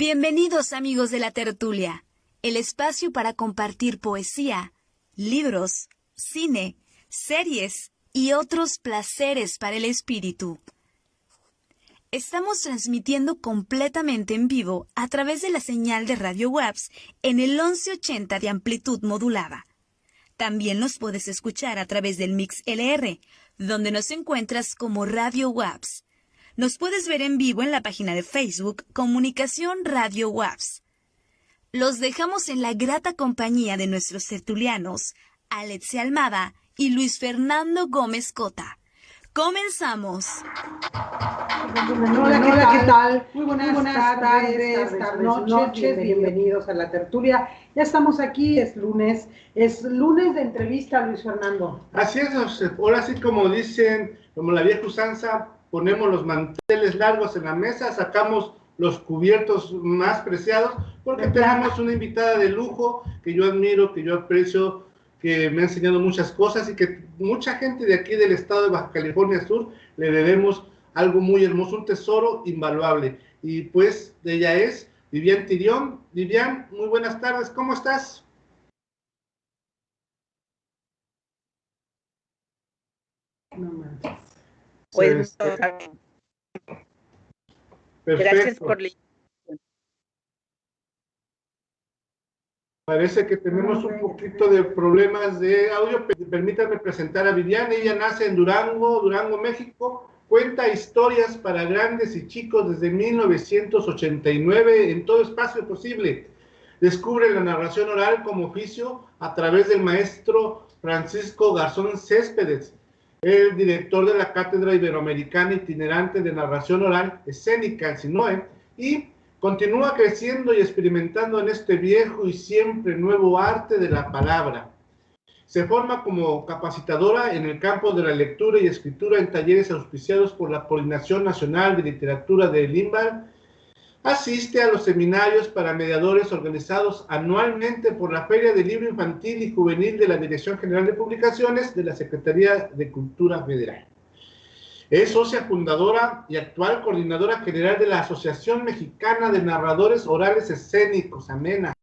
Bienvenidos amigos de la tertulia, el espacio para compartir poesía, libros, cine, series y otros placeres para el espíritu. Estamos transmitiendo completamente en vivo a través de la señal de Radio WAPS en el 1180 de amplitud modulada. También nos puedes escuchar a través del MixLR, donde nos encuentras como Radio WAPS. Nos puedes ver en vivo en la página de Facebook Comunicación Radio WAPS. Los dejamos en la grata compañía de nuestros tertulianos, Alexia Almada y Luis Fernando Gómez Cota. ¡Comenzamos! Hola, ¿qué tal? Muy buenas tardes, noches, bienvenidos a la tertulia. Ya estamos aquí, es lunes de entrevista, Luis Fernando. Así es, ahora sí como dicen, como la vieja usanza, ponemos los manteles largos en la mesa, sacamos los cubiertos más preciados, porque tenemos una invitada de lujo que yo admiro, que yo aprecio, que me ha enseñado muchas cosas y que mucha gente de aquí del estado de Baja California Sur le debemos algo muy hermoso, un tesoro invaluable. Y pues ella es Vivian Tirión. Vivian, muy buenas tardes, ¿cómo estás? No manches. Pues, gracias por la invitación. Parece que tenemos un poquito de problemas de audio. Permítanme presentar a Vivian. Ella nace en Durango, México. Cuenta historias para grandes y chicos desde 1989 en todo espacio posible. Descubre la narración oral como oficio a través del maestro Francisco Garzón Céspedes, el director de la Cátedra Iberoamericana Itinerante de Narración Oral Escénica, el SINOE, y continúa creciendo y experimentando en este viejo y siempre nuevo arte de la palabra. Se forma como capacitadora en el campo de la lectura y escritura en talleres auspiciados por la Coordinación Nacional de Literatura de Limbar. Asiste a los seminarios para mediadores organizados anualmente por la Feria del Libro Infantil y Juvenil de la Dirección General de Publicaciones de la Secretaría de Cultura Federal. Es socia fundadora y actual coordinadora general de la Asociación Mexicana de Narradores Orales Escénicos, AMENA,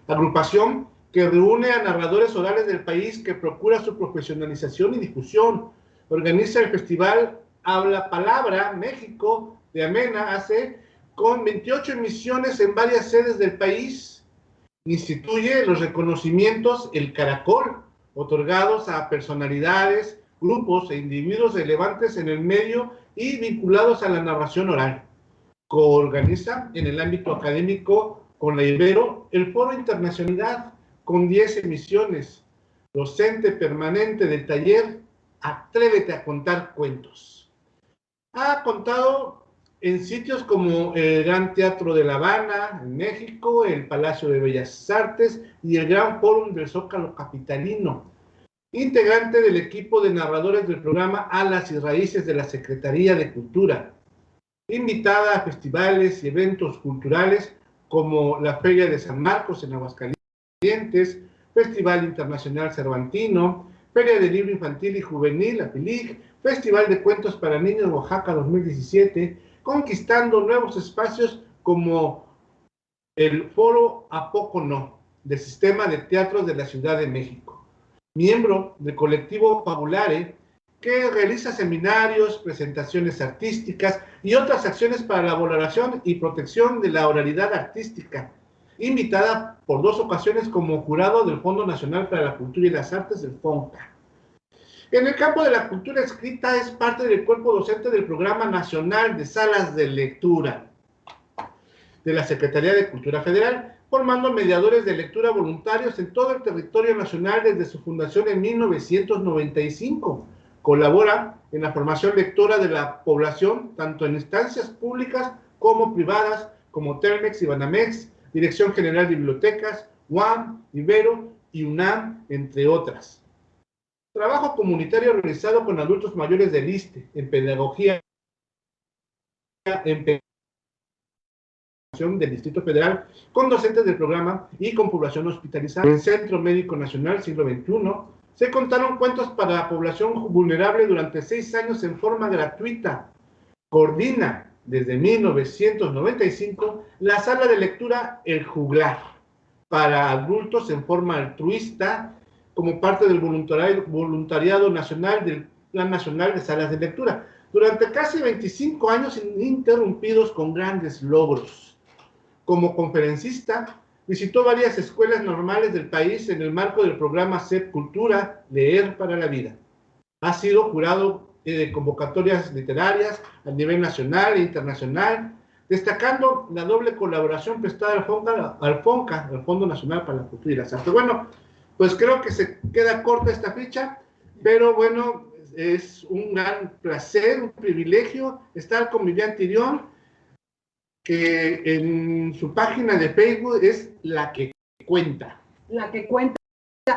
agrupación que reúne a narradores orales del país que procura su profesionalización y difusión. Organiza el Festival Habla Palabra México de AMENA, con 28 emisiones en varias sedes del país. Instituye los reconocimientos El Caracol, otorgados a personalidades, grupos e individuos relevantes en el medio y vinculados a la narración oral. Coorganiza en el ámbito académico con la Ibero el Foro Internacionalidad con 10 emisiones. Docente permanente del taller Atrévete a contar cuentos. Ha contado en sitios como el Gran Teatro de La Habana, en México, el Palacio de Bellas Artes y el Gran Fórum del Zócalo Capitalino. Integrante del equipo de narradores del programa Alas y Raíces de la Secretaría de Cultura. Invitada a festivales y eventos culturales como la Feria de San Marcos en Aguascalientes, Festival Internacional Cervantino, Feria de Libro Infantil y Juvenil, la FILIG, Festival de Cuentos para Niños Oaxaca 2017, conquistando nuevos espacios como el Foro A Poco No, del Sistema de Teatros de la Ciudad de México. Miembro del colectivo Fabulare, que realiza seminarios, presentaciones artísticas y otras acciones para la valoración y protección de la oralidad artística. Invitada por 2 ocasiones como jurado del Fondo Nacional para la Cultura y las Artes, del FONCA. En el campo de la cultura escrita es parte del cuerpo docente del Programa Nacional de Salas de Lectura de la Secretaría de Cultura Federal, formando mediadores de lectura voluntarios en todo el territorio nacional desde su fundación en 1995. Colabora en la formación lectora de la población, tanto en instancias públicas como privadas, como Telmex y Banamex, Dirección General de Bibliotecas, UAM, Ibero y UNAM, entre otras. Trabajo comunitario realizado con adultos mayores del ISSSTE, en pedagogía, en del Distrito Federal, con docentes del programa y con población hospitalizada. En el Centro Médico Nacional Siglo XXI, se contaron cuentos para la población vulnerable durante 6 años en forma gratuita. Coordina desde 1995 la sala de lectura El Juglar para adultos en forma altruista como parte del voluntariado nacional del Plan Nacional de Salas de Lectura. Durante casi 25 años ininterrumpidos con grandes logros. Como conferencista, visitó varias escuelas normales del país en el marco del programa CEP Cultura, Leer para la Vida. Ha sido jurado de convocatorias literarias a nivel nacional e internacional, destacando la doble colaboración prestada al FONCA, al Fondo Nacional para la Cultura y las Artes. Bueno, pues creo que se queda corta esta ficha, pero bueno, es un gran placer, un privilegio estar con Vivian Tirión, que en su página de Facebook es La que Cuenta. La que cuenta.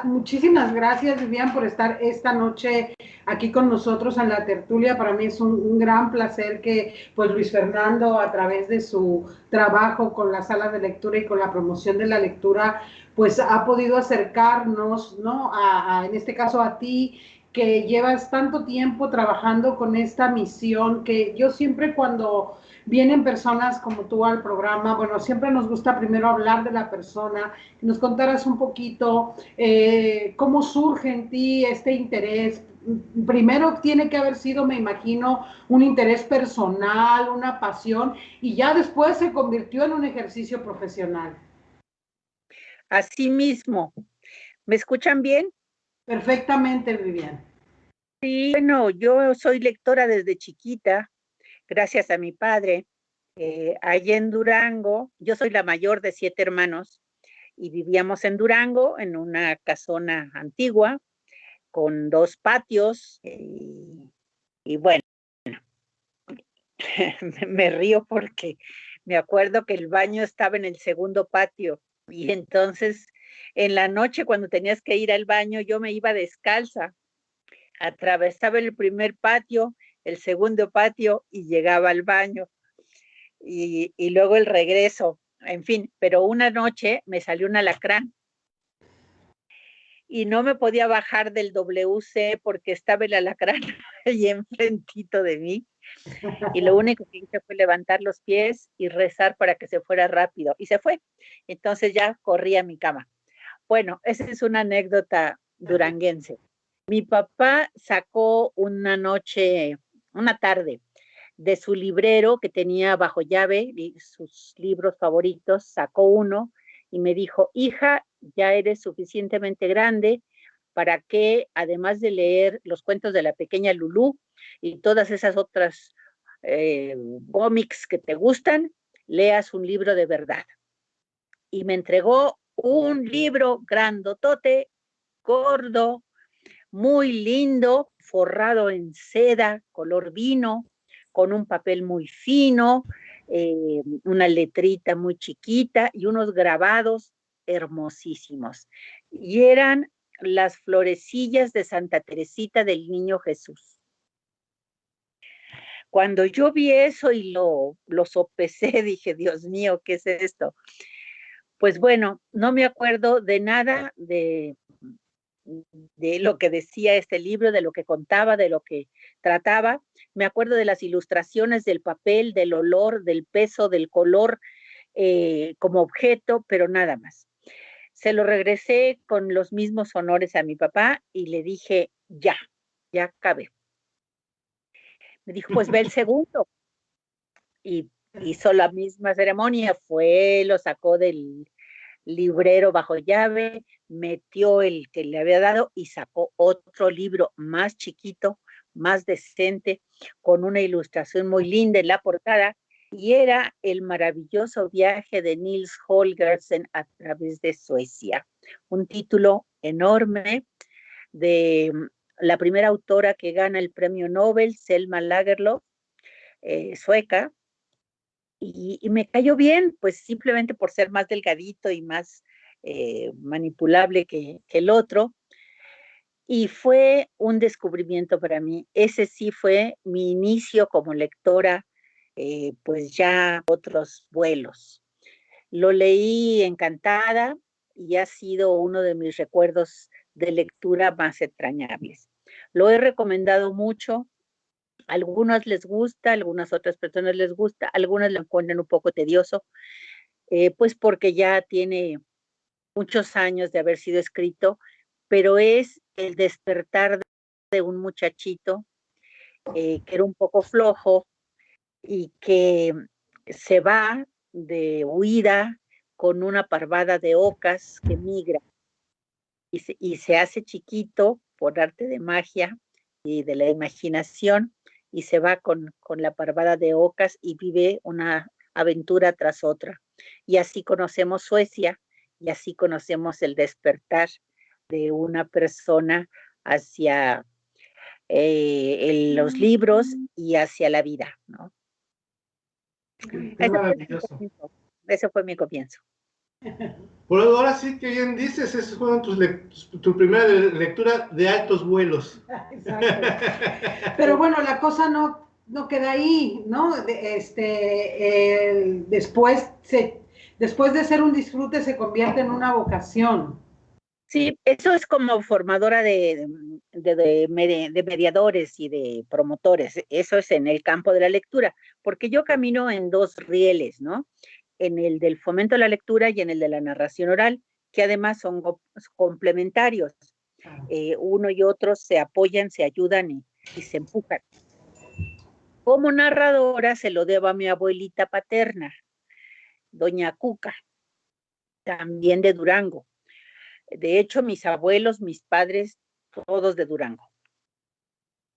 Muchísimas gracias, Vivian, por estar esta noche aquí con nosotros en la tertulia. Para mí es un gran placer que pues Luis Fernando, a través de su trabajo con las salas de lectura y con la promoción de la lectura, pues ha podido acercarnos, ¿no? En este caso a ti, que llevas tanto tiempo trabajando con esta misión, que yo siempre cuando vienen personas como tú al programa, bueno, siempre nos gusta primero hablar de la persona, que nos contaras un poquito cómo surge en ti este interés. Primero tiene que haber sido, me imagino, un interés personal, una pasión, y ya después se convirtió en un ejercicio profesional. Así mismo. ¿Me escuchan bien? Perfectamente, Vivian. Sí, bueno, yo soy lectora desde chiquita, gracias a mi padre. Allá en Durango, yo soy la mayor de 7 hermanos y vivíamos en Durango, en una casona antigua, con 2 patios. Y bueno, me río porque me acuerdo que el baño estaba en el segundo patio y entonces en la noche cuando tenías que ir al baño yo me iba descalza, atravesaba el primer patio, el segundo patio y llegaba al baño y luego el regreso, en fin, pero una noche me salió un alacrán y no me podía bajar del WC porque estaba el alacrán ahí enfrentito de mí. Y lo único que hice fue levantar los pies y rezar para que se fuera rápido. Y se fue. Entonces ya corrí a mi cama. Bueno, esa es una anécdota duranguense. Mi papá sacó una noche, una tarde, de su librero que tenía bajo llave sus libros favoritos, sacó uno y me dijo, hija, ya eres suficientemente grande para que, además de leer los cuentos de la pequeña Lulú y todas esas otras cómics que te gustan, leas un libro de verdad. Y me entregó un libro grandotote, gordo, muy lindo, forrado en seda, color vino, con un papel muy fino, una letrita muy chiquita y unos grabados hermosísimos. Y eran las florecillas de Santa Teresita del Niño Jesús. Cuando yo vi eso y lo sopesé, dije, Dios mío, ¿qué es esto? Pues bueno, no me acuerdo de nada de lo que decía este libro, de lo que contaba, de lo que trataba. Me acuerdo de las ilustraciones, del papel, del olor, del peso, del color como objeto, pero nada más. Se lo regresé con los mismos honores a mi papá y le dije, ya acabé. Me dijo, pues ve el segundo. Y hizo la misma ceremonia, fue, lo sacó del librero bajo llave, metió el que le había dado y sacó otro libro más chiquito, más decente, con una ilustración muy linda en la portada, y era El maravilloso viaje de Nils Holgersen a través de Suecia. Un título enorme de la primera autora que gana el premio Nobel, Selma Lagerlöf, sueca, y me cayó bien, pues simplemente por ser más delgadito y más manipulable que el otro. Y fue un descubrimiento para mí. Ese sí fue mi inicio como lectora, pues ya otros vuelos. Lo leí encantada y ha sido uno de mis recuerdos de lectura más entrañables. Lo he recomendado mucho Algunas les gusta, algunas otras personas les gusta, algunas lo encuentran un poco tedioso, pues porque ya tiene muchos años de haber sido escrito, pero es el despertar de un muchachito que era un poco flojo y que se va de huida con una parvada de ocas que migra y se hace chiquito por arte de magia y de la imaginación y se va con la parvada de ocas y vive una aventura tras otra. Y así conocemos Suecia y así conocemos el despertar de una persona hacia los libros y hacia la vida, ¿no? Qué maravilloso. Ese fue mi comienzo. Por ahora sí que bien dices, esas fueron tu primera lectura de altos vuelos. Exacto. Pero bueno, la cosa no queda ahí, ¿no? Después de ser un disfrute se convierte en una vocación. Sí, eso es como formadora de mediadores y de promotores. Eso es en el campo de la lectura, porque yo camino en dos rieles, ¿no? En el del fomento de la lectura y en el de la narración oral, que además son complementarios. Uno y otro se apoyan, se ayudan y se empujan. Como narradora se lo debo a mi abuelita paterna, doña Cuca, también de Durango. De hecho, mis abuelos, mis padres, todos de Durango.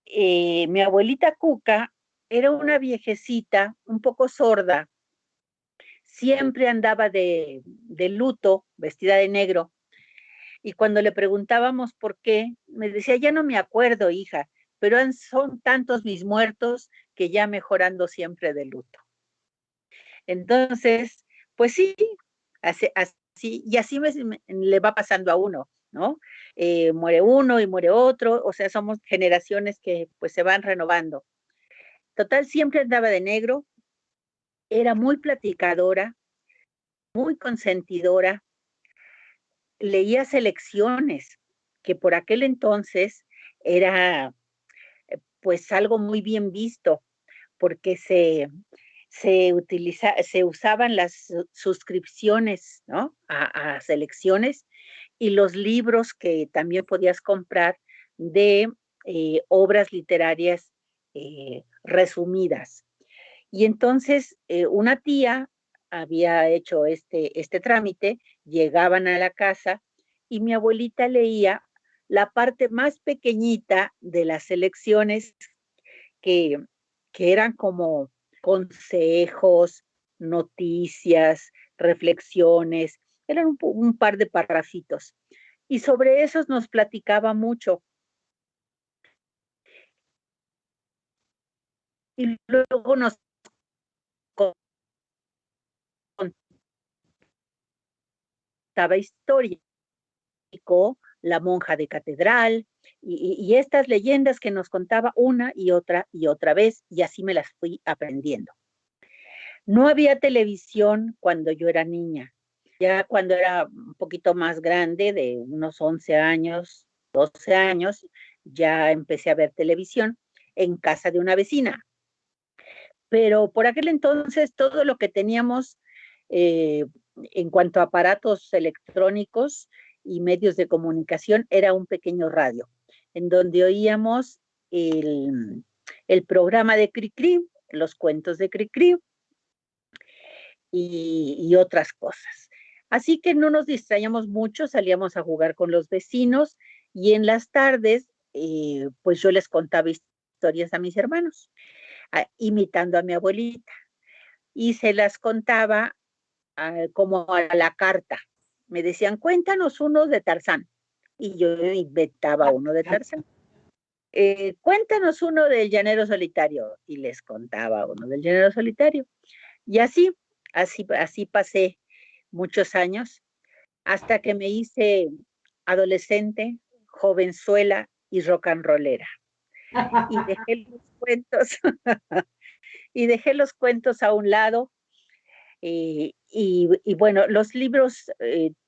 Mi abuelita Cuca era una viejecita un poco sorda, siempre andaba de luto, vestida de negro, y cuando le preguntábamos por qué, me decía, ya no me acuerdo, hija, pero son tantos mis muertos que ya mejorando siempre de luto. Entonces, pues sí, así y así le va pasando a uno, ¿no? Muere uno y muere otro, o sea, somos generaciones que pues se van renovando. Total, siempre andaba de negro, era muy platicadora, muy consentidora, leía selecciones, que por aquel entonces era pues algo muy bien visto, porque se usaban las suscripciones, ¿no? A selecciones y los libros que también podías comprar de obras literarias resumidas. Y entonces una tía había hecho este trámite, llegaban a la casa y mi abuelita leía la parte más pequeñita de las selecciones que, que eran como consejos, noticias, reflexiones, eran un par de parrafitos. Y sobre esos nos platicaba mucho. Y luego nos contaba historia, la monja de catedral, y estas leyendas que nos contaba una y otra vez, y así me las fui aprendiendo. No había televisión cuando yo era niña. Ya cuando era un poquito más grande, de unos 11 años, 12 años, ya empecé a ver televisión en casa de una vecina. Pero por aquel entonces todo lo que teníamos en cuanto a aparatos electrónicos y medios de comunicación era un pequeño radio, en donde oíamos el programa de Cricri, los cuentos de Cricri, y otras cosas. Así que no nos distraíamos mucho, salíamos a jugar con los vecinos y en las tardes, pues yo les contaba historias a mis hermanos, imitando a mi abuelita, y se las contaba como a la carta. Me decían, cuéntanos uno de Tarzán, y yo inventaba uno de Tarzán. Cuéntanos uno del Llanero Solitario, y les contaba uno del Llanero Solitario. Y así pasé muchos años, hasta que me hice adolescente, jovenzuela y rock and rollera. Y dejé los cuentos, y dejé los cuentos a un lado. Y bueno, los libros,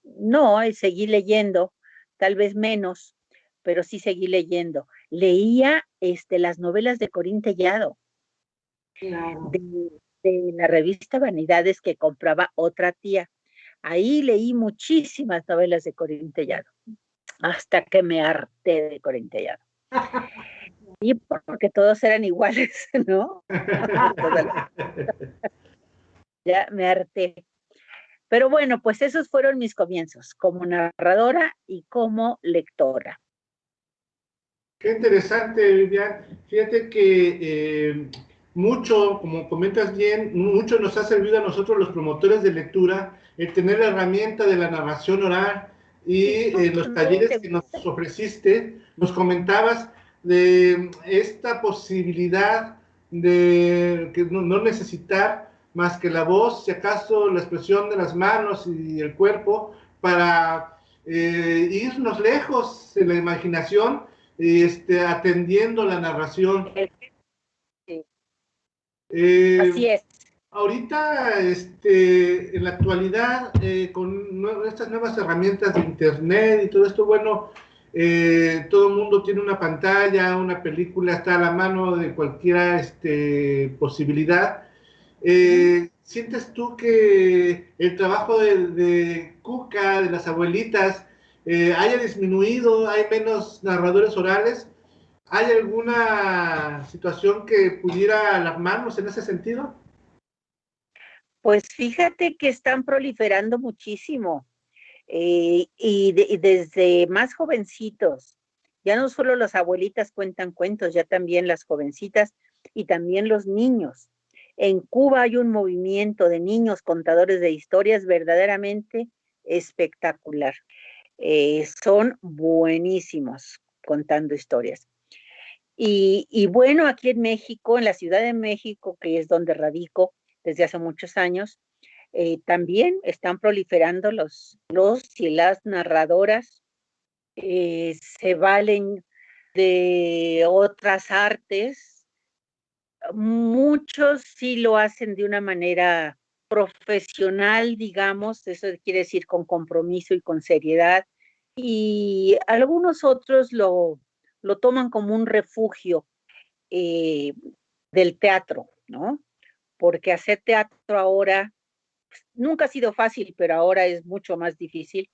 no, seguí leyendo, tal vez menos, pero sí seguí leyendo. leía las novelas de Corín Tellado, Claro. de la revista Vanidades que compraba otra tía. Ahí leí muchísimas novelas de Corín Tellado, hasta que me harté de Corín Tellado. Y porque todos eran iguales, ¿no? Ya me harté. Pero bueno, pues esos fueron mis comienzos, como narradora y como lectora. Qué interesante, Vivian. Fíjate que mucho, como comentas bien, mucho nos ha servido a nosotros los promotores de lectura el tener la herramienta de la narración oral y los También talleres te que nos gusta. ofreciste, nos comentabas de esta posibilidad de que no necesitar más que la voz, si acaso la expresión de las manos y el cuerpo, para irnos lejos en la imaginación, atendiendo la narración. Sí, Eh, así es. Ahorita, en la actualidad, con estas nuevas herramientas de internet y todo esto, bueno, todo el mundo tiene una pantalla, una película, está a la mano de cualquiera posibilidad. ¿Sientes tú que el trabajo de Cuca, de las abuelitas, haya disminuido? ¿Hay menos narradores orales? ¿Hay alguna situación que pudiera alarmarnos en ese sentido? Pues fíjate que están proliferando muchísimo y desde más jovencitos. Ya no solo las abuelitas cuentan cuentos, ya también las jovencitas y también los niños. En Cuba hay un movimiento de niños contadores de historias verdaderamente espectacular. Son buenísimos contando historias. Y bueno, aquí en México, en la Ciudad de México, que es donde radico desde hace muchos años, también están proliferando los y las narradoras, se valen de otras artes. Muchos sí lo hacen de una manera profesional, digamos, eso quiere decir con compromiso y con seriedad, y algunos otros lo toman como un refugio eh, del teatro, ¿no? Porque hacer teatro ahora nunca ha sido fácil, pero ahora es mucho más difícil.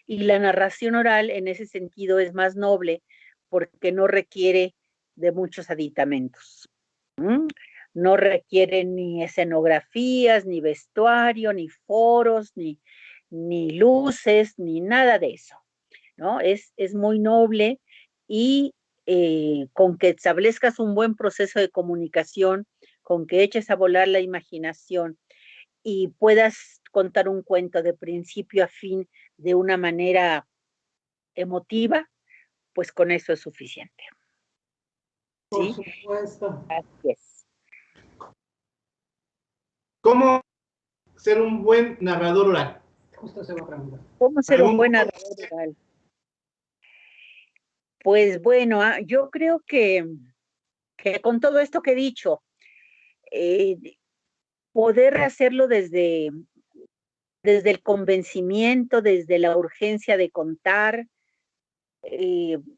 Y la narración oral en ese sentido es más noble porque no requiere de muchos aditamentos. ¿Mm? No requiere ni escenografías, ni vestuario, ni foros, ni luces, ni nada de eso, ¿no? Es muy noble y con que establezcas un buen proceso de comunicación, con que eches a volar la imaginación y puedas contar un cuento de principio a fin de una manera emotiva, pues con eso es suficiente. Por ¿Sí? supuesto. Así es. ¿Cómo ser un buen narrador oral? Justo se va a preguntar. ¿Cómo ser un ¿Algún buen narrador oral? Pues bueno, yo creo que con todo esto que he dicho, eh, poder hacerlo desde el convencimiento, desde la urgencia de contar,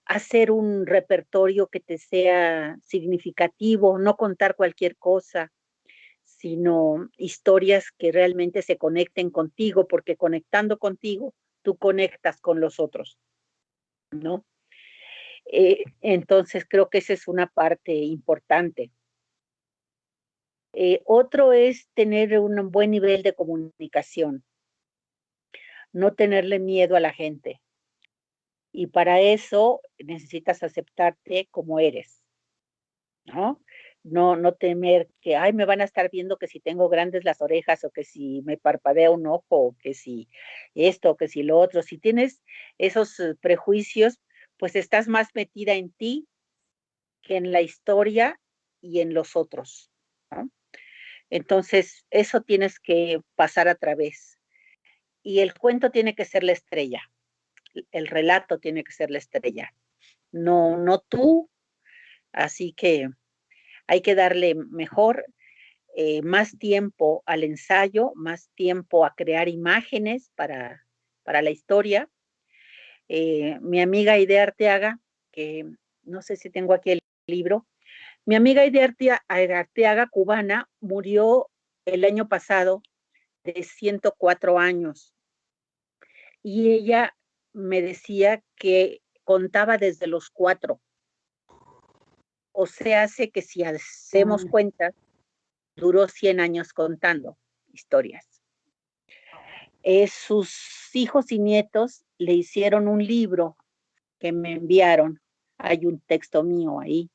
hacer un repertorio que te sea significativo, no contar cualquier cosa, sino historias que realmente se conecten contigo, porque conectando contigo, tú conectas con los otros, ¿no? Entonces creo que esa es una parte importante. Otro es tener un buen nivel de comunicación, no tenerle miedo a la gente. Y para eso necesitas aceptarte como eres, ¿no? No temer que, ay, me van a estar viendo que si tengo grandes las orejas o que si me parpadea un ojo o que si esto o que si lo otro. Si tienes esos prejuicios, pues estás más metida en ti que en la historia y en los otros, ¿no? Entonces, eso tienes que pasar a través. Y el cuento tiene que ser la estrella, el relato tiene que ser la estrella, no tú. Así que hay que darle mejor, más tiempo al ensayo, más tiempo a crear imágenes para la historia. Mi amiga Idea Arteaga, que no sé si tengo aquí el libro. Mi amiga Aide Arteaga, cubana, murió el año pasado de 104 años. Y ella me decía que contaba desde los 4. O sea, hace que si hacemos cuentas, duró 100 años contando historias. Sus hijos y nietos le hicieron un libro que me enviaron. Hay un texto mío ahí.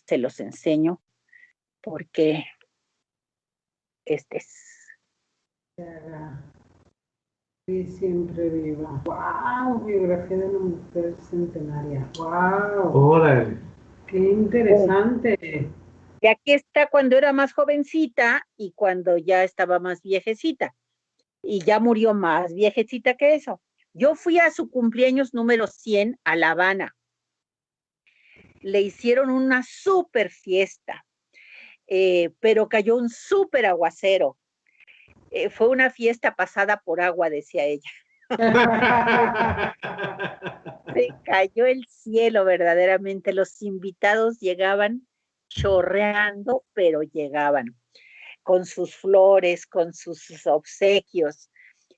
Se los enseño porque este es. Sí, siempre viva. ¡Wow! Biografía de una mujer centenaria. ¡Wow! Órale. ¡Qué interesante! Y aquí está cuando era más jovencita y cuando ya estaba más viejecita. Y ya murió más viejecita que eso. Yo fui a su cumpleaños número 100 a La Habana. Le hicieron una súper fiesta, pero cayó un súper aguacero. Fue una fiesta pasada por agua, decía ella. Se cayó el cielo verdaderamente. Los invitados llegaban chorreando, pero llegaban con sus flores, con sus obsequios.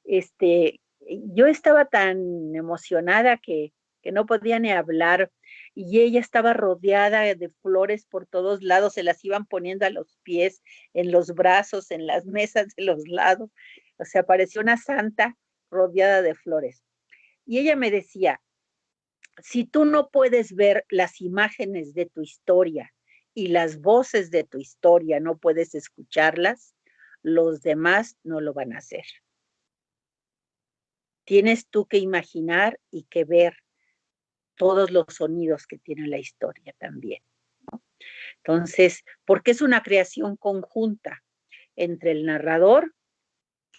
Yo estaba tan emocionada que no podía ni hablar, y ella estaba rodeada de flores por todos lados, se las iban poniendo a los pies, en los brazos, en las mesas de los lados. O sea, parecía una santa rodeada de flores. Y ella me decía, si tú no puedes ver las imágenes de tu historia y las voces de tu historia, no puedes escucharlas, los demás no lo van a hacer. Tienes tú que imaginar y que ver todos los sonidos que tiene la historia también, ¿no? Entonces, porque es una creación conjunta entre el narrador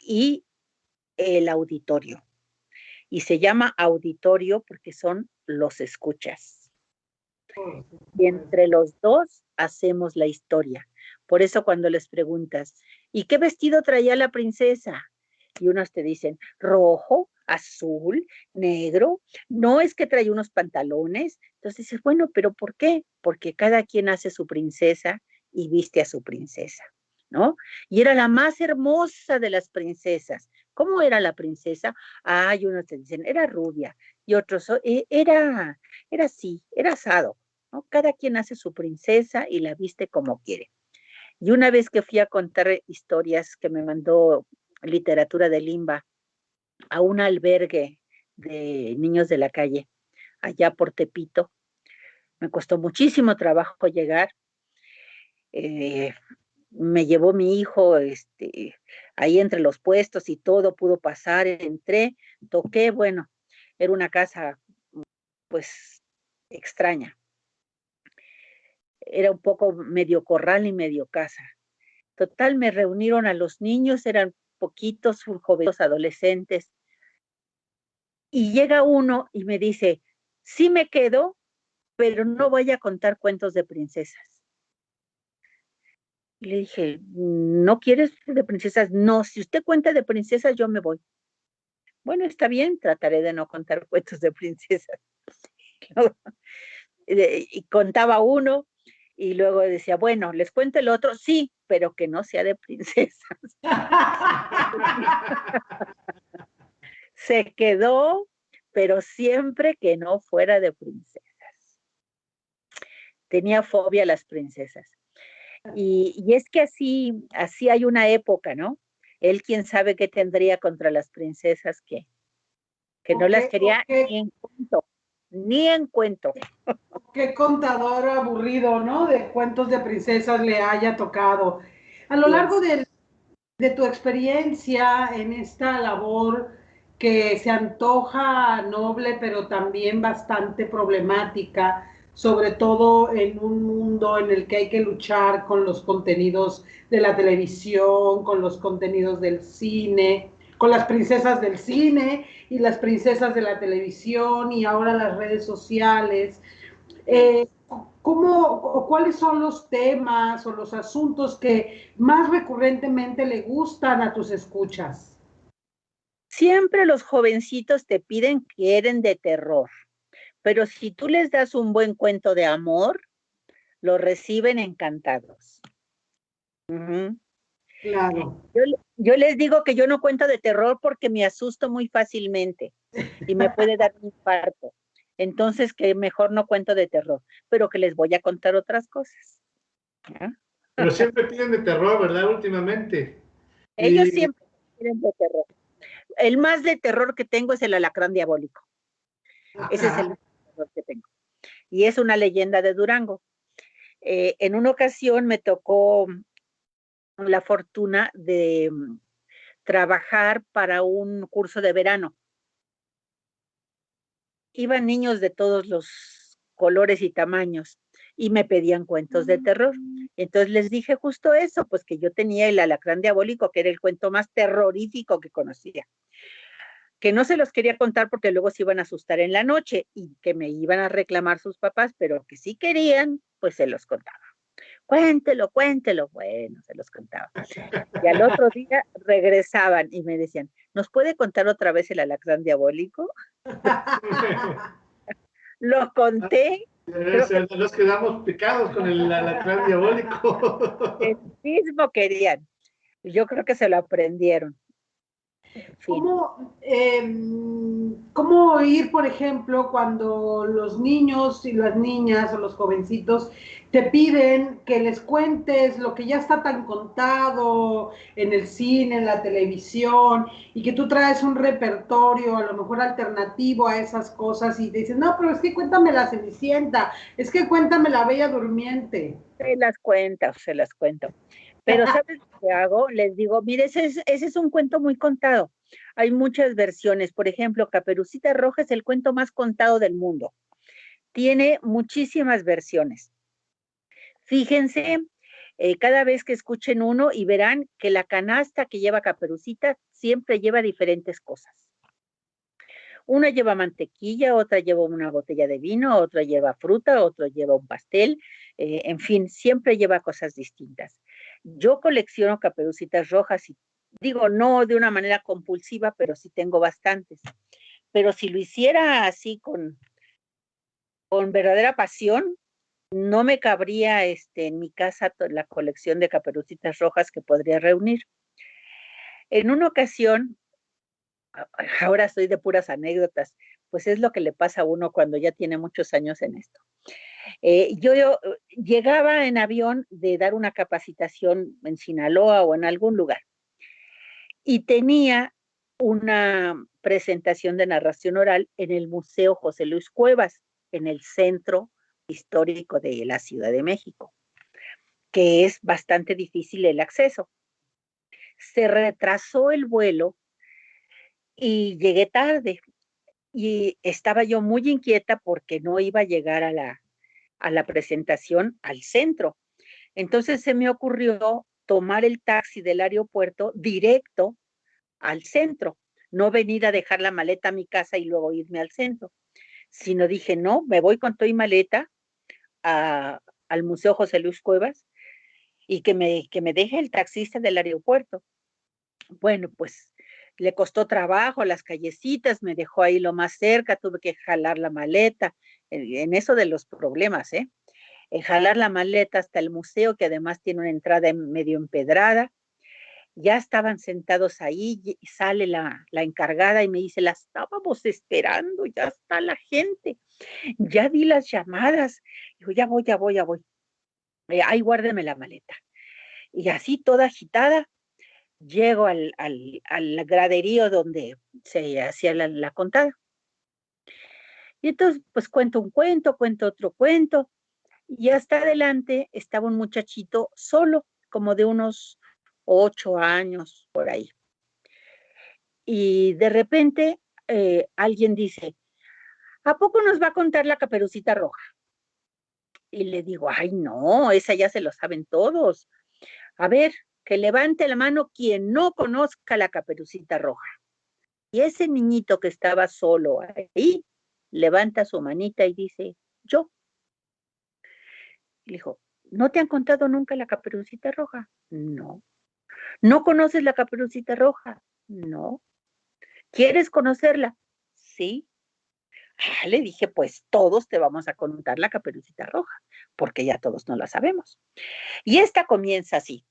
y el auditorio. Y se llama auditorio porque son los escuchas. Y entre los dos hacemos la historia. Por eso cuando les preguntas, ¿y qué vestido traía la princesa? Y unos te dicen, rojo, azul, negro, no es que trae unos pantalones. Entonces dices, bueno, ¿pero por qué? Porque cada quien hace su princesa y viste a su princesa, ¿no? Y era la más hermosa de las princesas. ¿Cómo era la princesa? Y unos te dicen, era rubia, y otros, era así, era asado, ¿no? Cada quien hace su princesa y la viste como quiere. Y una vez que fui a contar historias que me mandó Literatura de Limba a un albergue de niños de la calle, allá por Tepito, me costó muchísimo trabajo llegar. Me llevó mi hijo, ahí entre los puestos y todo, pudo pasar, entré, toqué, bueno, era una casa, pues, extraña. Era un poco medio corral y medio casa. Total, me reunieron a los niños, eran poquitos, jóvenes, adolescentes, y llega uno y me dice, sí me quedo, pero no voy a contar cuentos de princesas. Y le dije, ¿no quieres de princesas? No, si usted cuenta de princesas, yo me voy. Bueno, está bien, trataré de no contar cuentos de princesas. Y contaba uno y luego decía, bueno, les cuento el otro, sí, pero que no sea de princesas. Se quedó, pero siempre que no fuera de princesas. Tenía fobia a las princesas. Y es que así hay una época, ¿no? Él quién sabe qué tendría contra las princesas que no las quería ni en cuento, ni en cuento. Qué contador aburrido, ¿no? De cuentos de princesas le haya tocado. A lo largo de tu experiencia en esta labor que se antoja noble, pero también bastante problemática, sobre todo en un mundo en el que hay que luchar con los contenidos de la televisión, con los contenidos del cine, con las princesas del cine y las princesas de la televisión y ahora las redes sociales. ¿Cuáles son los temas o los asuntos que más recurrentemente le gustan a tus escuchas? Siempre los jovencitos te piden que quieren de terror, pero si tú les das un buen cuento de amor, lo reciben encantados. Ujú. Claro. Yo les digo que yo no cuento de terror porque me asusto muy fácilmente y me puede dar un infarto. Entonces, que mejor no cuento de terror, pero que les voy a contar otras cosas. ¿Ya? Pero siempre piden de terror, ¿verdad? Últimamente. Ellos Y siempre quieren de terror. El más de terror que tengo es el alacrán diabólico. Ese es el Ajá. terror que tengo. Y es una leyenda de Durango. En una ocasión me tocó la fortuna de trabajar para un curso de verano. Iban niños de todos los colores y tamaños y me pedían cuentos de terror. Entonces les dije justo eso, pues que yo tenía el alacrán diabólico, que era el cuento más terrorífico que conocía. Que no se los quería contar porque luego se iban a asustar en la noche y que me iban a reclamar sus papás, pero que si querían, pues se los contaba. Cuéntelo, cuéntelo. Bueno, se los contaba. Y al otro día regresaban y me decían, ¿nos puede contar otra vez el alacrán diabólico? Lo conté, creo que nos quedamos picados con el alacrán diabólico. el mismo querían. Yo creo que se lo aprendieron. En fin. ¿Cómo ir, por ejemplo, cuando los niños y las niñas o los jovencitos te piden que les cuentes lo que ya está tan contado en el cine, en la televisión, y que tú traes un repertorio a lo mejor alternativo a esas cosas y te dicen, no, pero es que cuéntame la Cenicienta, es que cuéntame la Bella Durmiente? Se las cuento. Pero ¿sabes lo que hago? Les digo, mire, ese es un cuento muy contado. Hay muchas versiones. Por ejemplo, Caperucita Roja es el cuento más contado del mundo. Tiene muchísimas versiones. Fíjense, cada vez que escuchen uno y verán que la canasta que lleva Caperucita siempre lleva diferentes cosas. Una lleva mantequilla, otra lleva una botella de vino, otra lleva fruta, otro lleva un pastel, en fin, siempre lleva cosas distintas. Yo colecciono Caperucitas rojas y digo, no de una manera compulsiva, pero sí tengo bastantes. Pero si lo hiciera así con verdadera pasión, no me cabría en mi casa la colección de Caperucitas rojas que podría reunir. En una ocasión, ahora soy de puras anécdotas, pues es lo que le pasa a uno cuando ya tiene muchos años en esto. Yo llegaba en avión de dar una capacitación en Sinaloa o en algún lugar y tenía una presentación de narración oral en el Museo José Luis Cuevas, en el centro histórico de la Ciudad de México, que es bastante difícil el acceso. Se retrasó el vuelo y llegué tarde y estaba yo muy inquieta porque no iba a llegar a la presentación al centro. Entonces se me ocurrió tomar el taxi del aeropuerto directo al centro, no venir a dejar la maleta a mi casa y luego irme al centro, sino dije, no, me voy con todo y maleta al Museo José Luis Cuevas y que me deje el taxista del aeropuerto. Bueno, pues le costó trabajo las callecitas, me dejó ahí lo más cerca, tuve que jalar la maleta, en eso de los problemas, ¿eh? Jalar la maleta hasta el museo, que además tiene una entrada medio empedrada. Ya estaban sentados ahí y sale la encargada y me dice, la estábamos esperando, ya está la gente, ya di las llamadas. Digo, ya voy, ya voy, ya voy. Ahí guárdeme la maleta. Y así toda agitada, llego al graderío donde se hacía la contada. Y entonces, pues cuento un cuento, cuento otro cuento, y hasta adelante estaba un muchachito solo, como de unos 8 años por ahí. Y de repente alguien dice, ¿a poco nos va a contar la Caperucita Roja? Y le digo, ay, no, esa ya se lo saben todos. A ver, que levante la mano quien no conozca la Caperucita Roja. Y ese niñito que estaba solo ahí, levanta su manita y dice, yo. Y le dijo, ¿no te han contado nunca la Caperucita Roja? No. ¿No conoces la Caperucita Roja? No. ¿Quieres conocerla? Sí. Le dije, pues todos te vamos a contar la Caperucita Roja, porque ya todos no la sabemos. Y esta comienza así.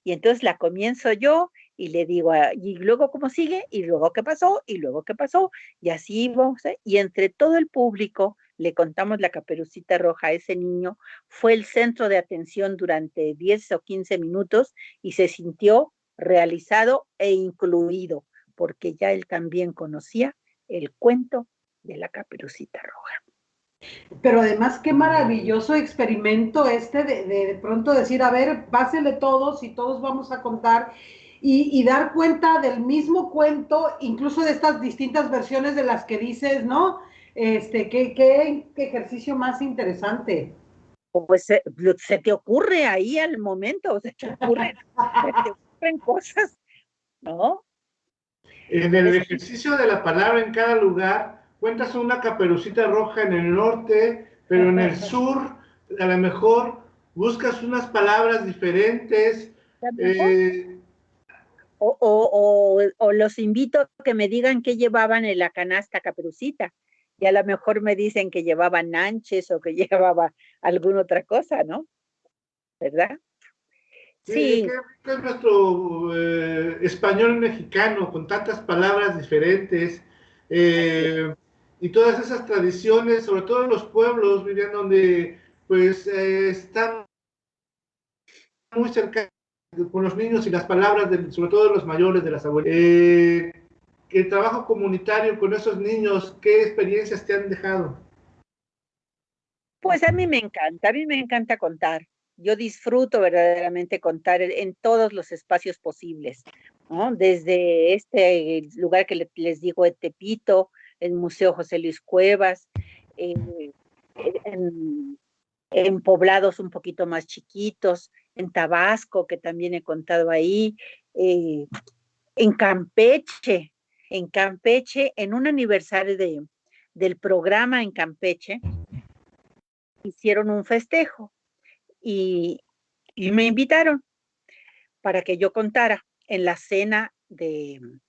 Y entonces la comienzo yo y le digo, y luego cómo sigue, y luego qué pasó, y luego qué pasó, y así vamos, y entre todo el público le contamos la Caperucita Roja a ese niño, fue el centro de atención durante 10 o 15 minutos y se sintió realizado e incluido, porque ya él también conocía el cuento de la Caperucita Roja. Pero además, qué maravilloso experimento este de pronto decir, a ver, pásenle todos y todos vamos a contar y dar cuenta del mismo cuento, incluso de estas distintas versiones de las que dices, ¿no? Qué ejercicio más interesante. Pues se te ocurre ahí al momento, se te ocurren cosas, ¿no? En Por el eso, ejercicio de la palabra en cada lugar, cuentas una Caperucita Roja en el norte, pero en el sur, a lo mejor buscas unas palabras diferentes. a lo mejor, eh, o los invito a que me digan qué llevaban en la canasta Caperucita, y a lo mejor me dicen que llevaban nanches o que llevaba alguna otra cosa, ¿no? ¿Verdad? Sí, que es nuestro español mexicano con tantas palabras diferentes así es. eh, y todas esas tradiciones, sobre todo en los pueblos, Vivian, donde pues están muy cerca con los niños y las palabras, sobre todo de los mayores, de las abuelas. El trabajo comunitario con esos niños, ¿qué experiencias te han dejado? Pues a mí me encanta contar. Yo disfruto verdaderamente contar en todos los espacios posibles, ¿no? Desde este lugar que les digo, de Tepito, el Museo José Luis Cuevas, eh, en, en poblados un poquito más chiquitos, en Tabasco, que también he contado ahí, eh, en Campeche, en un aniversario del programa en Campeche, hicieron un festejo y, y me invitaron para que yo contara en la cena de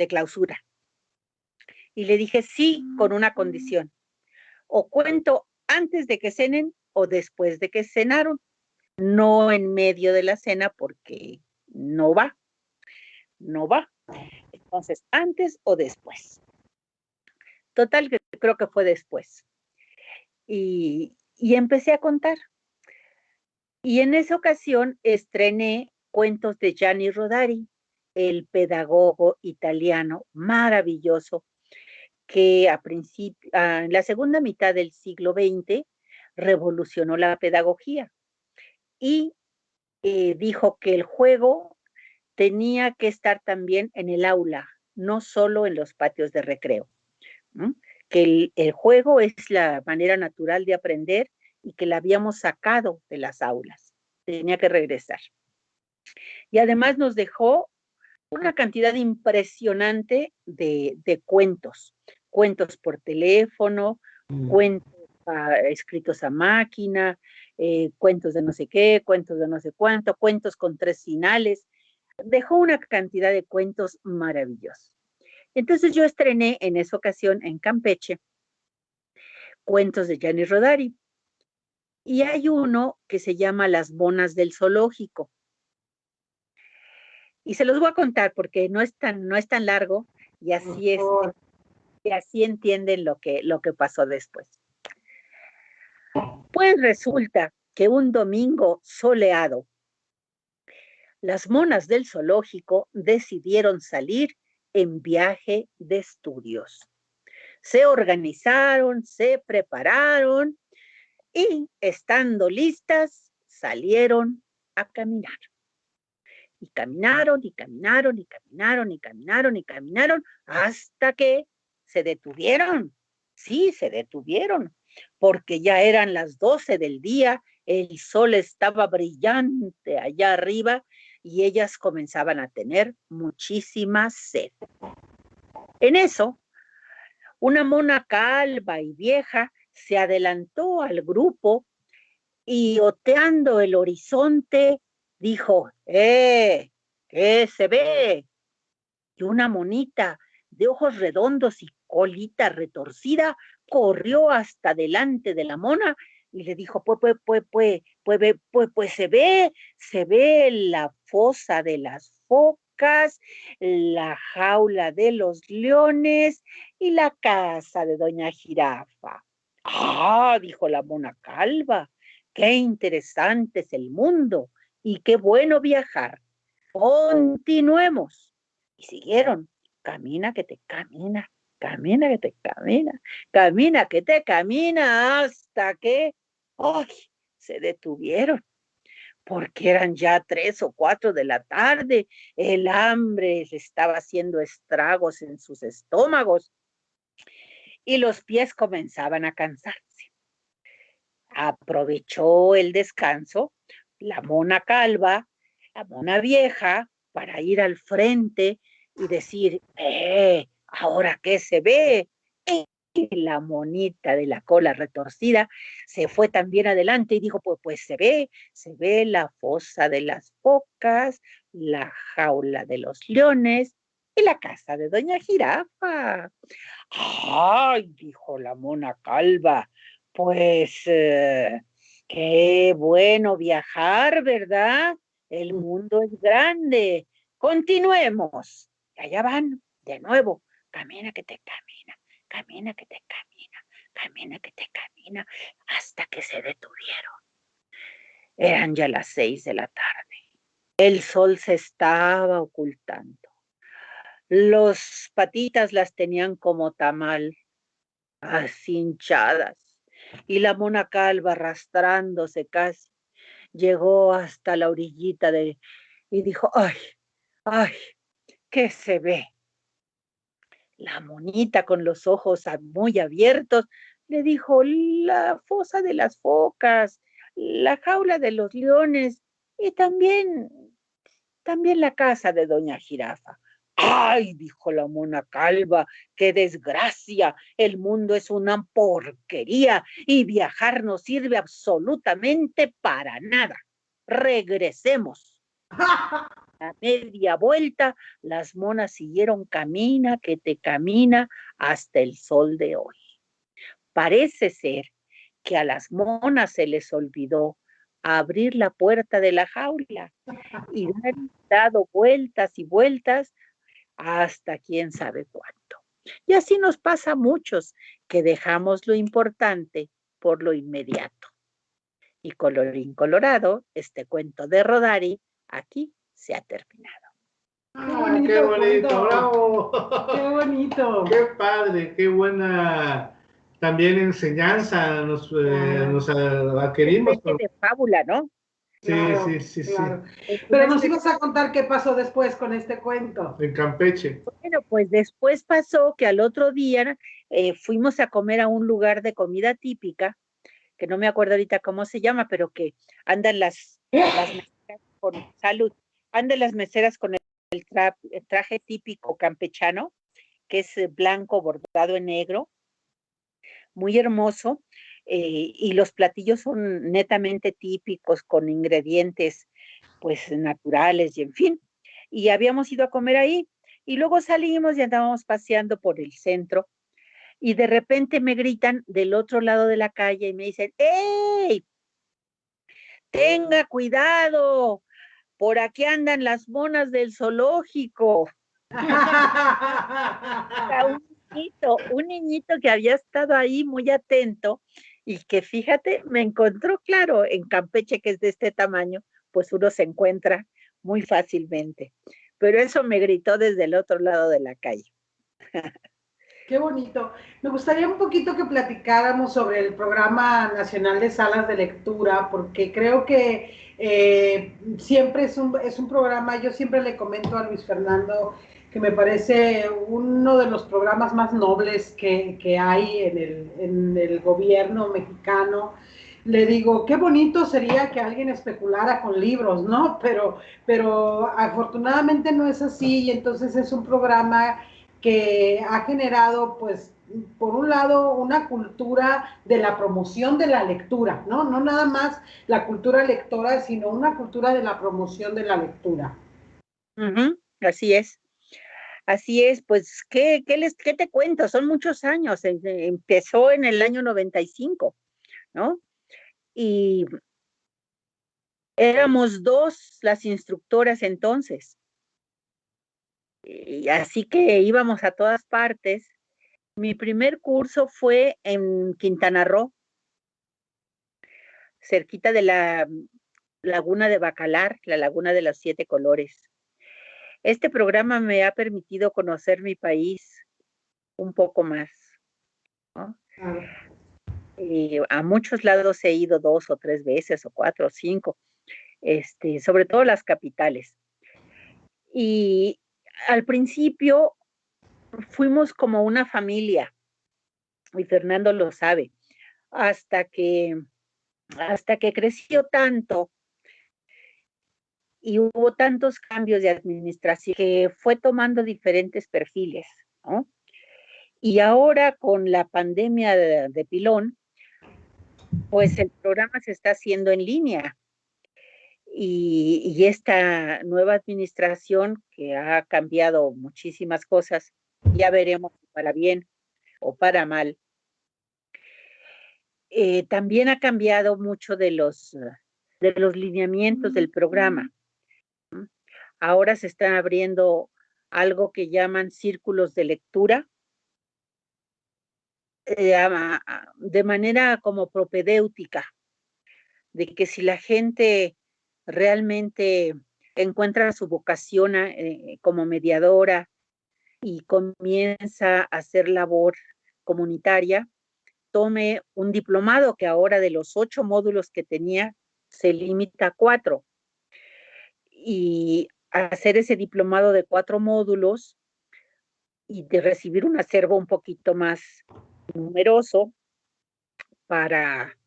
clausura. Y le dije sí, con una condición. O cuento antes de que cenen o después de que cenaron, no en medio de la cena porque no va, no va. Entonces, antes o después. Total, que creo que fue después. Y empecé a contar. Y en esa ocasión estrené cuentos de Gianni Rodari, el pedagogo italiano maravilloso que en la segunda mitad del siglo XX revolucionó la pedagogía y dijo que el juego tenía que estar también en el aula, no solo en los patios de recreo, ¿no? Que el juego es la manera natural de aprender y que la habíamos sacado de las aulas, tenía que regresar. Y además nos dejó una cantidad impresionante de cuentos, cuentos por teléfono, cuentos escritos a máquina, cuentos de no sé qué, cuentos de no sé cuánto, cuentos con 3 finales. Dejó una cantidad de cuentos maravillosos. Entonces yo estrené en esa ocasión en Campeche cuentos de Gianni Rodari. Y hay uno que se llama Las monas del zoológico. Y se los voy a contar porque no es tan largo y así entienden lo que pasó después. Pues resulta que un domingo soleado, las monas del zoológico decidieron salir en viaje de estudios. Se organizaron, se prepararon y estando listas, salieron a caminar. Y caminaron, y caminaron, y caminaron, y caminaron, y caminaron, hasta que se detuvieron. Sí, se detuvieron, porque ya eran las 12 del día, el sol estaba brillante allá arriba y ellas comenzaban a tener muchísima sed. En eso, una mona calva y vieja se adelantó al grupo y oteando el horizonte dijo, ¿qué se ve? Y una monita de ojos redondos y colita retorcida corrió hasta delante de la mona y le dijo, pues se ve la fosa de las focas, la jaula de los leones y la casa de doña Jirafa. Ah, dijo la mona calva, qué interesante es el mundo y qué bueno viajar. Continuemos. Y siguieron. Camina que te camina, camina que te camina, camina que te camina hasta que, ¡ay!, se detuvieron, porque eran ya 3 o 4 de la tarde. El hambre les estaba haciendo estragos en sus estómagos y los pies comenzaban a cansarse. Aprovechó el descanso la mona calva, la mona vieja, para ir al frente y decir, ¿ahora qué se ve? Y la monita de la cola retorcida se fue también adelante y dijo, pues se ve la fosa de las focas, la jaula de los leones y la casa de doña Jirafa. ¡Ay!, dijo la mona calva, pues qué bueno viajar, ¿verdad? El mundo es grande. Continuemos. Y allá van, de nuevo. Camina que te camina, camina que te camina, camina que te camina, hasta que se detuvieron. Eran ya las 6 de la tarde. El sol se estaba ocultando. Los patitas las tenían como tamal, así hinchadas, y la mona calva arrastrándose casi, llegó hasta la orillita y dijo, ¡ay, qué se ve! La monita con los ojos muy abiertos le dijo, la fosa de las focas, la jaula de los leones y también la casa de doña Jirafa. ¡Ay!, dijo la mona calva, qué desgracia, el mundo es una porquería y viajar no sirve absolutamente para nada. Regresemos. A media vuelta, las monas siguieron camina que te camina hasta el sol de hoy. Parece ser que a las monas se les olvidó abrir la puerta de la jaula y han dado vueltas y vueltas hasta quién sabe cuánto. Y así nos pasa a muchos, que dejamos lo importante por lo inmediato. Y colorín colorado, este cuento de Rodari aquí se ha terminado. ¡Qué bonito! ¡Bravo! ¡Qué bonito! ¡Qué padre! ¡Qué buena también enseñanza nos adquirimos! De fábula, ¿no? Sí, Claro, sí. claro. Pero nos ibas a contar qué pasó después con este cuento. En Campeche. Bueno, pues después pasó que al otro día fuimos a comer a un lugar de comida típica, que no me acuerdo ahorita cómo se llama, pero que andan las meseras con salud, andan las meseras con el traje típico campechano, que es blanco bordado en negro, muy hermoso, y los platillos son netamente típicos, con ingredientes pues naturales y en fin. Y habíamos ido a comer ahí, y luego salimos y andábamos paseando por el centro, y de repente me gritan del otro lado de la calle y me dicen, ¡ey! ¡Tenga cuidado! Por aquí andan las monas del zoológico. Un niñito que había estado ahí muy atento y que, fíjate, me encontró, claro, en Campeche, que es de este tamaño, pues uno se encuentra muy fácilmente. Pero eso me gritó desde el otro lado de la calle. Qué bonito. Me gustaría un poquito que platicáramos sobre el Programa Nacional de Salas de Lectura, porque creo que siempre es un programa, yo siempre le comento a Luis Fernando que me parece uno de los programas más nobles que hay en el gobierno mexicano. Le digo, qué bonito sería que alguien especulara con libros, ¿no? Pero afortunadamente no es así, y entonces es un programa que ha generado, pues, por un lado, una cultura de la promoción de la lectura, ¿no? No nada más la cultura lectora, sino una cultura de la promoción de la lectura. Así es. Así es, pues, ¿qué te cuento? Son muchos años, empezó en el año 95, ¿no? Y éramos dos las instructoras entonces, y así que íbamos a todas partes. Mi primer curso fue en Quintana Roo, cerquita de la laguna de Bacalar, la laguna de los 7 colores. Este programa me ha permitido conocer mi país un poco más, ¿no? Claro. A muchos lados he ido 2 o 3 veces, o 4 o 5, sobre todo las capitales. Y al principio fuimos como una familia, y Fernando lo sabe, hasta que, hasta que creció tanto y hubo tantos cambios de administración que fue tomando diferentes perfiles, ¿no? Y ahora con la pandemia de pilón, pues el programa se está haciendo en línea. Y esta nueva administración que ha cambiado muchísimas cosas, ya veremos si para bien o para mal. También ha cambiado mucho de los lineamientos del programa. Ahora se están abriendo algo que llaman círculos de lectura, de manera como propedéutica, de que si la gente realmente encuentra su vocación como mediadora y comienza a hacer labor comunitaria, tome un diplomado que ahora de los 8 módulos que tenía se limita a 4, y hacer ese diplomado de 4 módulos y de recibir un acervo un poquito más numeroso para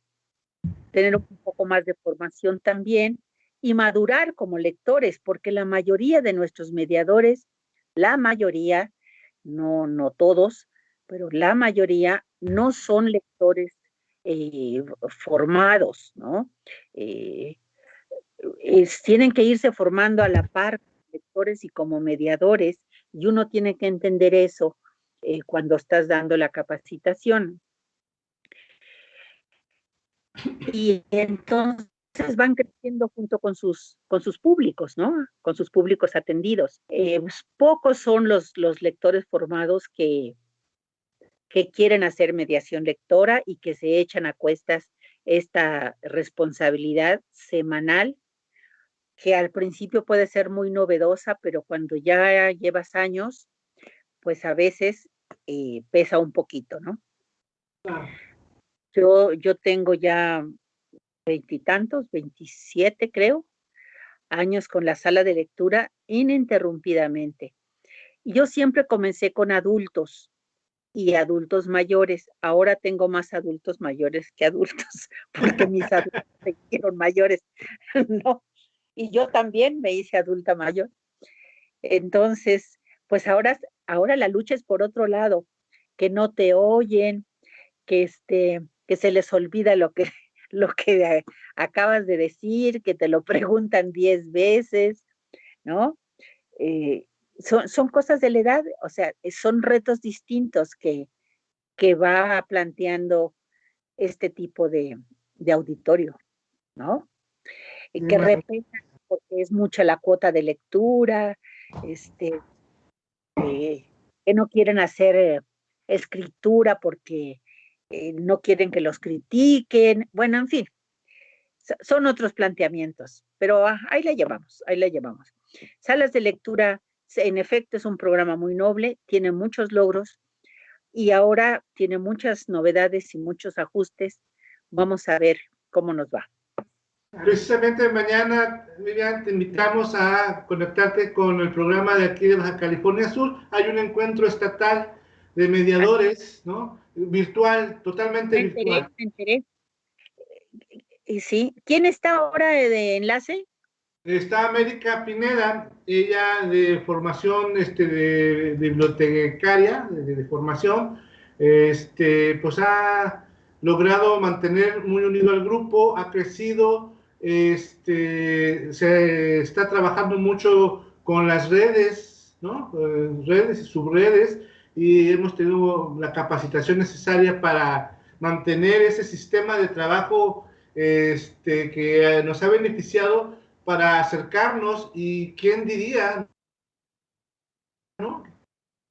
tener un poco más de formación también y madurar como lectores, porque la mayoría de nuestros mediadores, la mayoría, no todos, pero la mayoría no son lectores formados, ¿no? Tienen que irse formando a la par como lectores y como mediadores, y uno tiene que entender eso cuando estás dando la capacitación. Y entonces van creciendo junto con sus públicos, ¿no? Con sus públicos atendidos. Pues pocos son los lectores formados que quieren hacer mediación lectora y que se echan a cuestas esta responsabilidad semanal, que al principio puede ser muy novedosa, pero cuando ya llevas años, pues a veces pesa un poquito, ¿no? Claro. Yo tengo ya 20 y tantos, 27 creo, años con la sala de lectura ininterrumpidamente. Y yo siempre comencé con adultos y adultos mayores. Ahora tengo más adultos mayores que adultos, porque mis adultos se hicieron mayores, ¿no? Y yo también me hice adulta mayor. Entonces, pues ahora la lucha es por otro lado, que no te oyen, que se les olvida lo que acabas de decir, que te lo preguntan 10 veces, ¿no? Son cosas de la edad, o sea, son retos distintos que va planteando este tipo de auditorio, ¿no? Que repita, porque es mucha la cuota de lectura, que no quieren hacer escritura porque no quieren que los critiquen, bueno, en fin, son otros planteamientos, pero ahí la llevamos, ahí la llevamos. Salas de lectura, en efecto, es un programa muy noble, tiene muchos logros y ahora tiene muchas novedades y muchos ajustes. Vamos a ver cómo nos va. Precisamente mañana, Vivian, te invitamos a conectarte con el programa de aquí de Baja California Sur. Hay un encuentro estatal de mediadores, ¿no? Virtual, totalmente virtual. Me enteré. Y sí, ¿quién está ahora de enlace? Está América Pineda, ella de formación de bibliotecaria, de formación, pues ha logrado mantener muy unido al grupo, ha crecido, se está trabajando mucho con las redes, ¿no? Redes y subredes, y hemos tenido la capacitación necesaria para mantener ese sistema de trabajo que nos ha beneficiado para acercarnos, y quién diría, ¿no?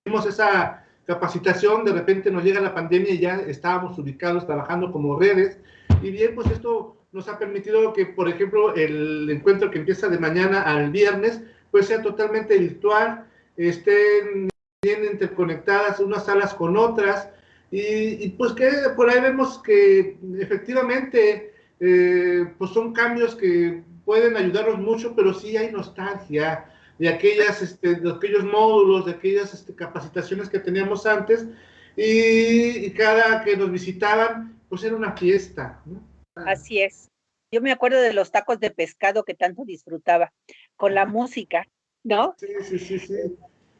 Tuvimos esa capacitación, de repente nos llega la pandemia y ya estábamos ubicados trabajando como redes, y bien, pues esto nos ha permitido que, por ejemplo, el encuentro que empieza de mañana al viernes, pues sea totalmente virtual, estén bien interconectadas unas salas con otras, y pues que por ahí vemos que efectivamente pues son cambios que pueden ayudarnos mucho, pero sí hay nostalgia de de aquellos módulos, de aquellas capacitaciones que teníamos antes, y cada que nos visitaban, pues era una fiesta, ¿no? Así es. Yo me acuerdo de los tacos de pescado que tanto disfrutaba, con la música, ¿no? Sí, sí, sí, sí.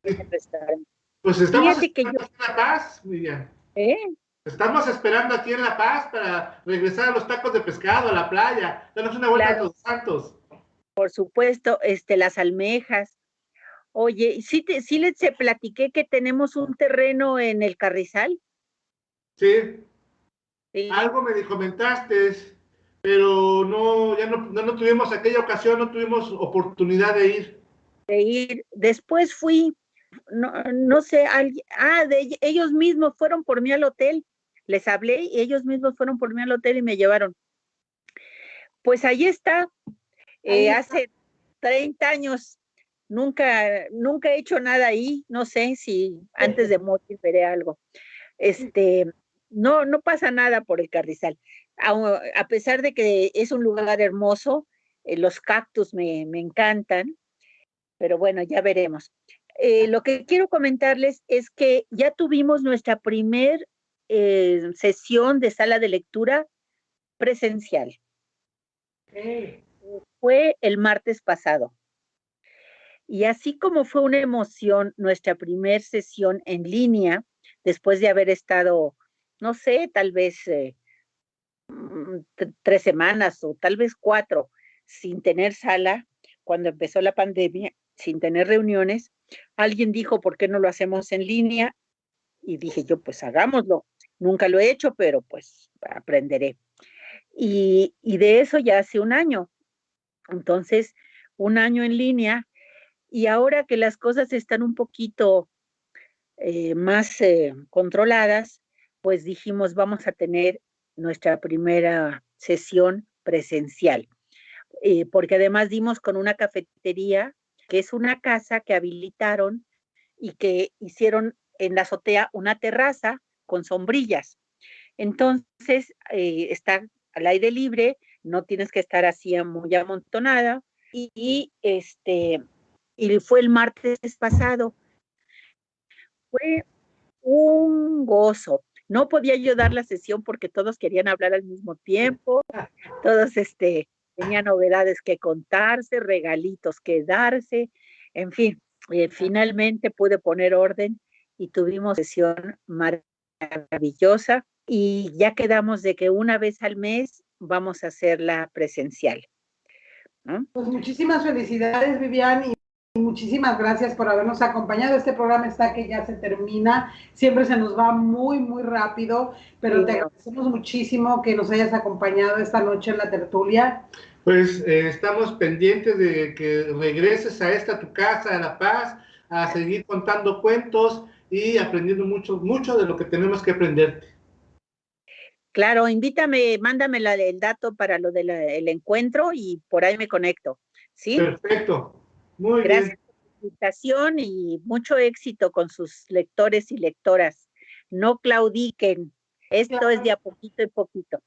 En el restaurante. Pues estamos Fíjate que yo, esperando aquí en La Paz, Miriam. ¿eh? Estamos esperando aquí en La Paz para regresar a los tacos de pescado, a la playa. Danos una vuelta a Claro, Todos Santos. por supuesto, las almejas. Oye, sí les platiqué que tenemos un terreno en el Carrizal. Sí, Sí, algo me comentaste, pero no, ya no tuvimos aquella ocasión, no tuvimos oportunidad de ir. de ir. Después fui, no sé, ellos mismos fueron por mí al hotel. Les hablé y ellos mismos fueron por mí al hotel y me llevaron. Pues ahí está, Ahí está. hace 30 años, nunca he hecho nada ahí, no sé si antes de morir veré algo. No pasa nada por el Carrizal. A pesar de que es un lugar hermoso, los cactus me encantan, pero bueno, ya veremos. Lo que quiero comentarles es que ya tuvimos nuestra primer sesión de sala de lectura presencial. Okay. Fue el martes pasado. Y así como fue una emoción nuestra primer sesión en línea, después de haber estado, no sé, tal vez 3 semanas o tal vez 4 sin tener sala, cuando empezó la pandemia, sin tener reuniones, alguien dijo, ¿por qué no lo hacemos en línea? Y dije yo, pues hagámoslo. Nunca lo he hecho, pero pues aprenderé. Y de eso ya hace un año. Entonces, un año en línea, y ahora que las cosas están un poquito más controladas, pues dijimos, vamos a tener nuestra primera sesión presencial, porque además dimos con una cafetería, que es una casa que habilitaron y que hicieron en la azotea una terraza con sombrillas. Entonces, está al aire libre, no tienes que estar así muy amontonada, y fue el martes pasado. Fue un gozo. No podía yo dar la sesión porque todos querían hablar al mismo tiempo, todos tenían novedades que contarse, regalitos que darse, en fin, finalmente pude poner orden y tuvimos sesión maravillosa, y ya quedamos de que una vez al mes vamos a hacerla presencial, ¿no? Pues muchísimas felicidades, Vivian, y muchísimas gracias por habernos acompañado. Este programa está que ya se termina, siempre se nos va muy, muy rápido, pero te agradecemos muchísimo que nos hayas acompañado esta noche en la tertulia. Pues estamos pendientes de que regreses a tu casa, a La Paz, a seguir contando cuentos y aprendiendo mucho, mucho de lo que tenemos que aprender. Claro, invítame, mándame el dato para lo del encuentro y por ahí me conecto, ¿sí? Perfecto, muy Gracias bien. por la invitación y mucho éxito con sus lectores y lectoras. No claudiquen, esto es de a poquito y poquito.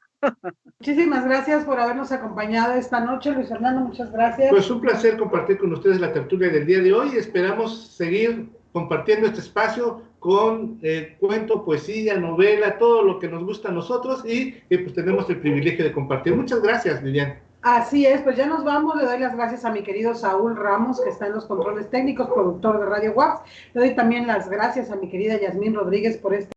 Muchísimas gracias por habernos acompañado esta noche, Luis Fernando, muchas gracias. Pues un placer compartir con ustedes la tertulia del día de hoy. Esperamos seguir compartiendo este espacio con cuento, poesía, novela, todo lo que nos gusta a nosotros, y pues tenemos el privilegio de compartir. Muchas gracias, Vivian. Así es, pues ya nos vamos. Le doy las gracias a mi querido Saúl Ramos, que está en los controles técnicos, productor de Radio WAPS. Le doy también las gracias a mi querida Yasmín Rodríguez por este